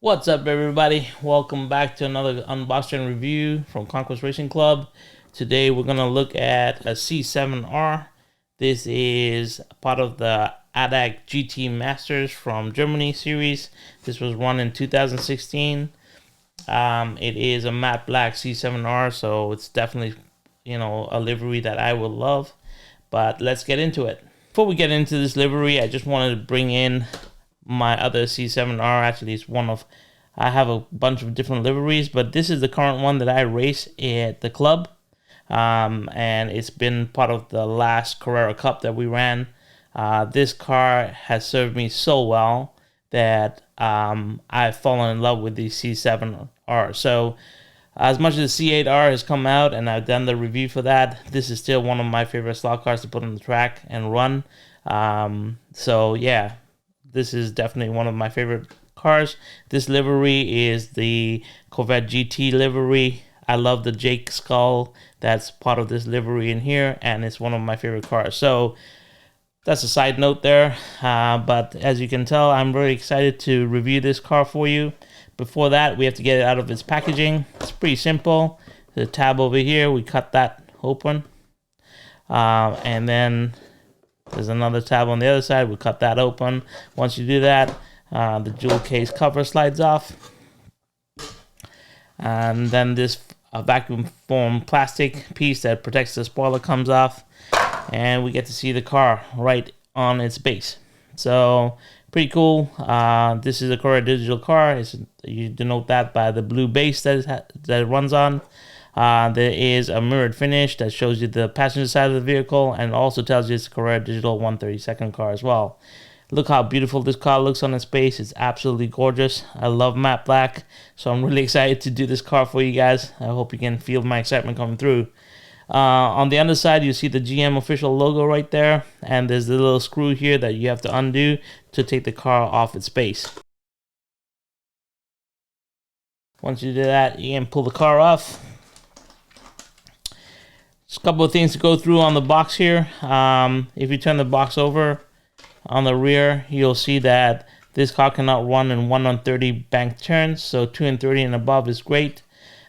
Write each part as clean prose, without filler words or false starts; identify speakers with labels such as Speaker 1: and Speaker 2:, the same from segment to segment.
Speaker 1: What's up, everybody? Welcome back to another unboxing review from Conquest Racing Club. Today we're going to look at a C7R. This is part of the ADAC GT Masters from Germany series. This was run in 2016. It is a matte black C7R, so it's definitely, a livery that I would love. But let's get into it. Before we get into this livery, I just wanted to bring in my other C7R. Actually, I have a bunch of different liveries, but this is the current one that I race at the club. And it's been part of the last Carrera Cup that we ran. This car has served me so well that I've fallen in love with the C7R. So as much as the C8R has come out and I've done the review for that, this is still one of my favorite slot cars to put on the track and run. So yeah, this is definitely one of my favorite cars. This livery is the Corvette GT livery. I love the Jake skull that's part of this livery in here, and it's one of my favorite cars. So that's a side note there. But as you can tell, I'm very excited to review this car for you. Before that, we have to get it out of its packaging. It's pretty simple. The tab over here, we cut that open. And then there's another tab on the other side. We cut that open. Once you do that, the jewel case cover slides off. And then this vacuum form plastic piece that protects the spoiler comes off. And we get to see the car right on its base. So pretty cool. This is a Carrera Digital car. You denote that by the blue base that it runs on. There is a mirrored finish that shows you the passenger side of the vehicle and also tells you it's a Carrera Digital 132nd car as well. Look how beautiful this car looks on its base. It's absolutely gorgeous. I love matte black, so I'm really excited to do this car for you guys. I hope you can feel my excitement coming through. On the underside, you see the GM official logo right there, and there's the little screw here that you have to undo to take the car off its base. Once you do that, you can pull the car off. Just a couple of things to go through on the box here. If you turn the box over on the rear, you'll see that this car cannot run in 1/30 bank turns, so 2/30 and above is great.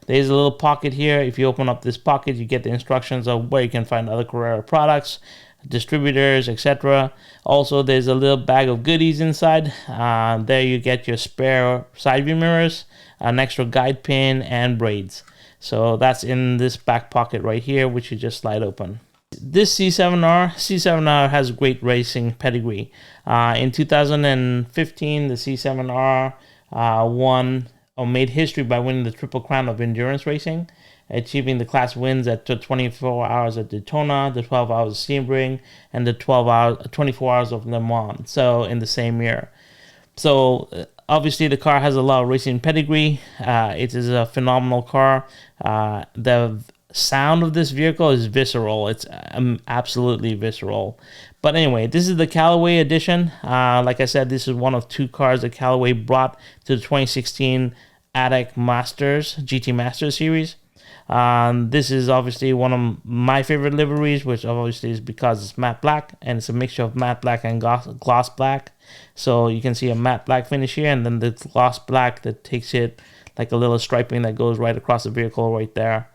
Speaker 1: There's a little pocket here. If you open up this pocket, you get the instructions of where you can find other Carrera products, distributors, etc. Also, there's a little bag of goodies inside. There you get your spare side view mirrors, an extra guide pin, and braids. So that's in this back pocket right here, which you just slide open. This C7R has great racing pedigree. In 2015, the C7R made history by winning the Triple Crown of endurance racing, achieving the class wins at the 24 hours at Daytona, the 12 hours of Sebring, and the 24 hours of Le Mans. So in the same year. So obviously the car has a lot of racing pedigree. It is a phenomenal car. The sound of this vehicle is visceral. It's absolutely visceral. But anyway, this is the Callaway edition. Like I said, this is one of two cars that Callaway brought to the 2016 ADAC Masters GT Masters series. This is obviously one of my favorite liveries, which obviously is because it's matte black, and it's a mixture of matte black and gloss black. So you can see a matte black finish here, and then the gloss black that takes it like a little striping that goes right across the vehicle right there.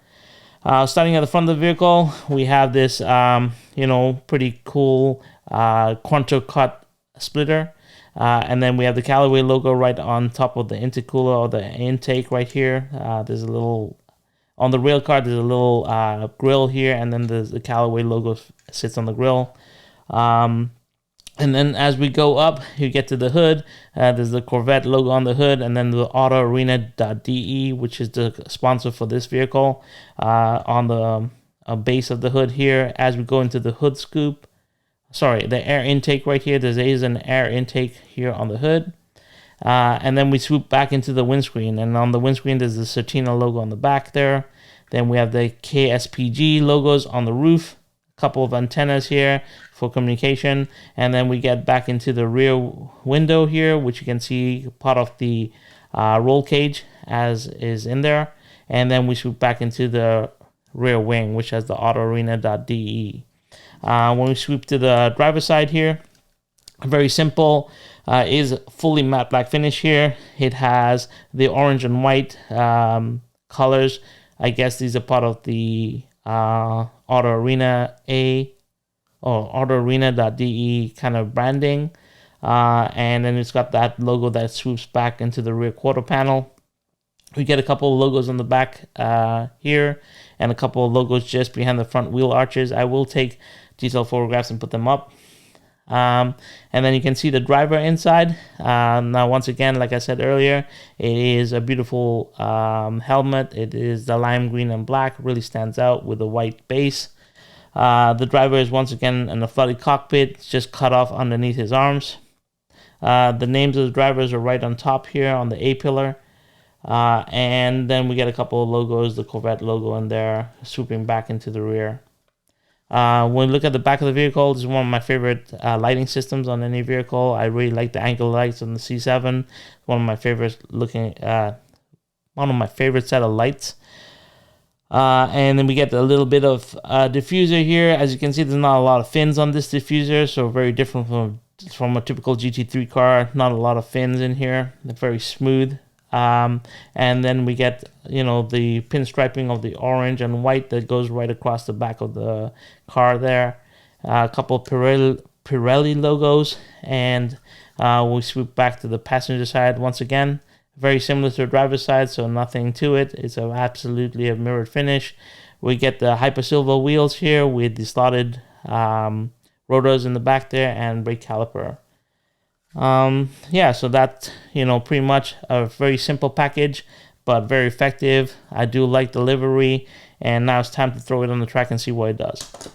Speaker 1: Starting at the front of the vehicle, we have this, pretty cool Quanto cut splitter. And then we have the Callaway logo right on top of the intercooler or the intake right here. There's a little, on the rail card, there's a little grill here, and then the Callaway logo sits on the grill. And then as we go up, you get to the hood. There's the Corvette logo on the hood, and then the autoarena.de, which is the sponsor for this vehicle, on the base of the hood here. As we go into the hood scoop, the air intake right here, there is an air intake here on the hood. And then we swoop back into the windscreen, and on the windscreen, there's the Certina logo on the back there. Then we have the KSPG logos on the roof. Couple of antennas here for communication, and then we get back into the rear window here, which you can see part of the roll cage as is in there, and then we swoop back into the rear wing, which has the autoarena.de. When we swoop to the driver's side here, Very simple. Is fully matte black finish here. It has the orange and white colors. I guess these are part of the Auto Arena A or Auto Arena.de kind of branding. And then it's got that logo that swoops back into the rear quarter panel. We get a couple of logos on the back here, and a couple of logos just behind the front wheel arches. I will take detailed photographs and put them up. And then you can see the driver inside. Now, once again, like I said earlier, it is a beautiful helmet. It is the lime green and black, really stands out with a white base. The driver is once again in a flooded cockpit. It's just cut off underneath his arms. The names of the drivers are right on top here on the A pillar. And then we get a couple of logos, the Corvette logo in there, swooping back into the rear. When we look at the back of the vehicle, this is one of my favorite lighting systems on any vehicle. I really like the angle lights on the C7. One of my favorite set of lights. And then we get a little bit of diffuser here. As you can see, there's not a lot of fins on this diffuser, so very different from a typical GT3 car. Not a lot of fins in here. They're very smooth. And then we get, the pinstriping of the orange and white that goes right across the back of the car there. A couple of Pirelli logos, and we swoop back to the passenger side once again. Very similar to the driver's side, so nothing to it. It's absolutely a mirrored finish. We get the Hyper Silver wheels here with the slotted rotors in the back there and brake caliper. So that's, pretty much a very simple package, but very effective. I do like the livery, and now it's time to throw it on the track and see what it does.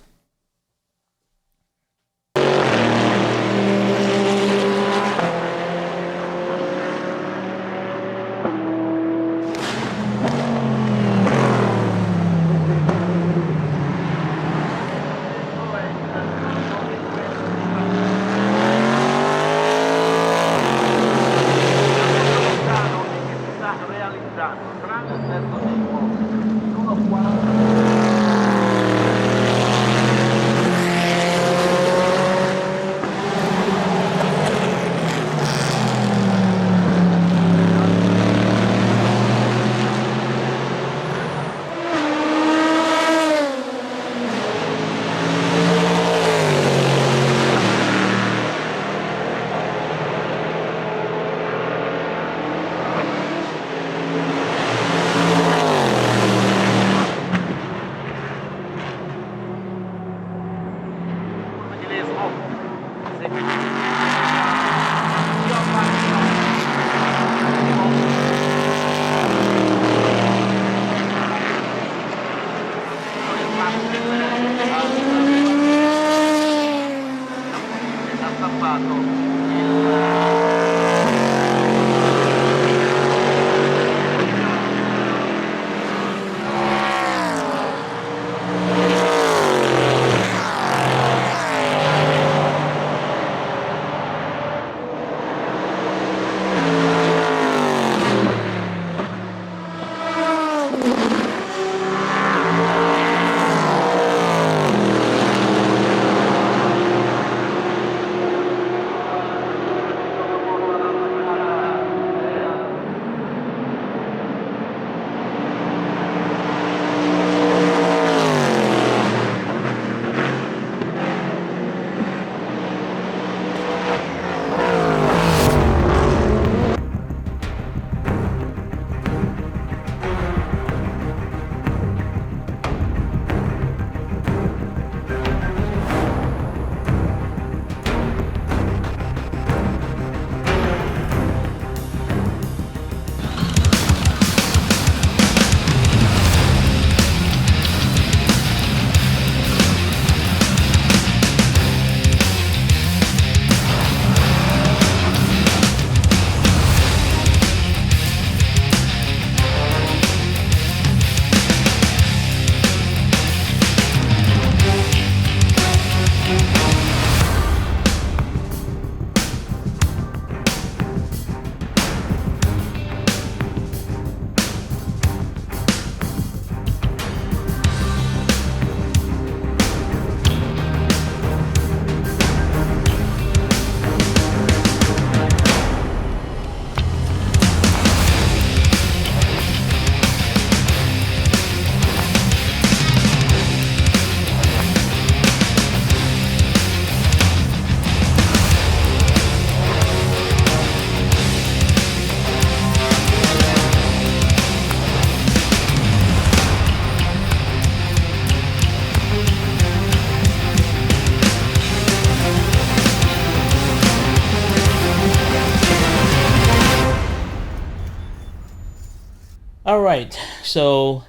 Speaker 1: All right, so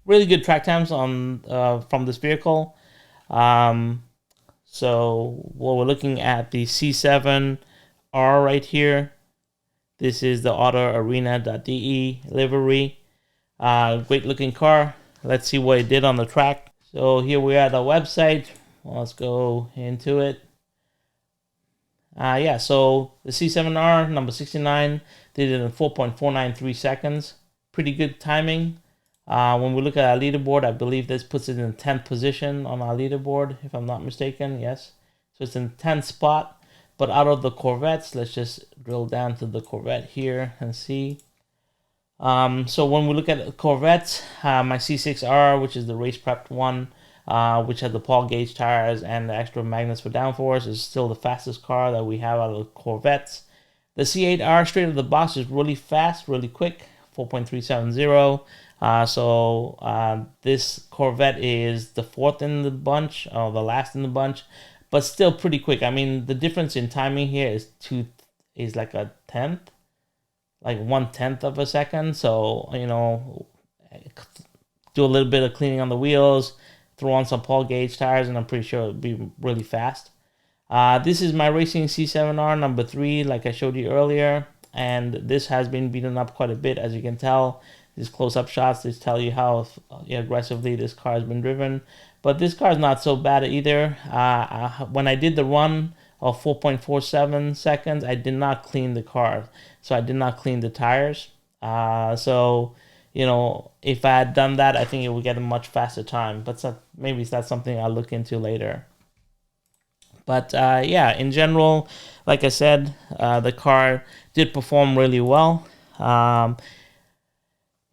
Speaker 1: really good track times on from this vehicle. So what we're looking at the C7R right here. This is the autoarena.de livery. Great looking car. Let's see what it did on the track. So here we are at the website. Let's go into it. Yeah, so the C7R number 69 did it in 4.493 seconds. Pretty good timing. When we look at our leaderboard, I believe this puts it in 10th position on our leaderboard, if I'm not mistaken. Yes. So it's in 10th spot. But out of the Corvettes, let's just drill down to the Corvette here and see. So when we look at Corvettes, my C6R, which is the race prepped one, which has the Paul gauge tires and the extra magnets for downforce, is still the fastest car that we have out of the Corvettes. The C8R straight out of the box is really fast, really quick, 4.370. So this Corvette is the fourth in the bunch, or the last in the bunch, but still pretty quick. I mean, the difference in timing here is like a tenth, like 1/10 of a second. So, you know, do a little bit of cleaning on the wheels, throw on some Paul gauge tires, and I'm pretty sure it'll be really fast. This is my racing C7R number 3, like I showed you earlier, and this has been beaten up quite a bit, as you can tell. These close-up shots just tell you how aggressively this car has been driven. But this car is not so bad either. When I did the run of 4.47 seconds, I did not clean the car. So I did not clean the tires. So, you know, if I had done that, I think it would get a much faster time. But maybe that's something I'll look into later. But yeah, in general, like I said, the car did perform really well.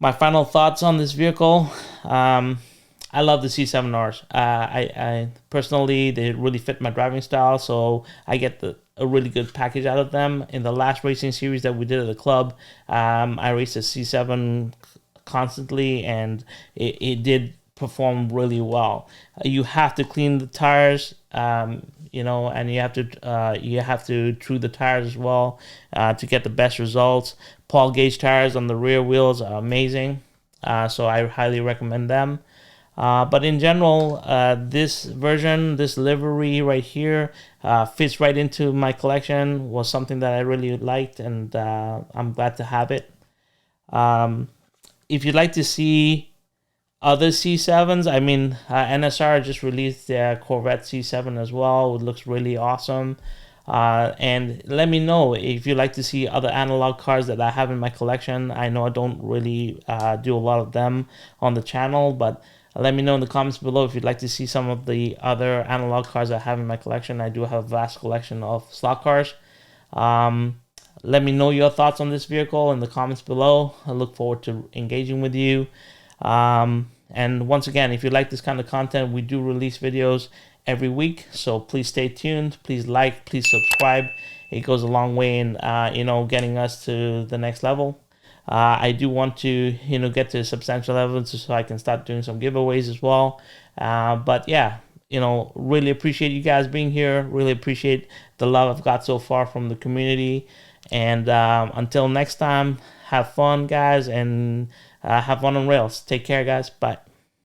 Speaker 1: My final thoughts on this vehicle. I love the C7Rs. I personally, they really fit my driving style, so I get a really good package out of them. In the last racing series that we did at the club, I raced a C7 constantly, and it did perform really well. You have to clean the tires, you know, and you have to true the tires as well to get the best results. Paul gauge tires on the rear wheels are amazing, so I highly recommend them. But in general, this version, this livery right here, fits right into my collection, was something that I really liked, and I'm glad to have it. If you'd like to see other C7s, I mean, NSR just released their Corvette C7 as well. It looks really awesome. And let me know if you'd like to see other analog cars that I have in my collection. I know I don't really do a lot of them on the channel, but let me know in the comments below if you'd like to see some of the other analog cars I have in my collection. I do have a vast collection of stock cars. Let me know your thoughts on this vehicle in the comments below. I look forward to engaging with you. And once again, if you like this kind of content, we do release videos every week, so please stay tuned. Please like, please subscribe. It goes a long way in you know, getting us to the next level. I do want to, you know, get to a substantial level so I can start doing some giveaways as well. But yeah, you know, really appreciate you guys being here. Really appreciate the love I've got so far from the community. And until next time, have fun, guys, and have fun on rails. Take care, guys. Bye.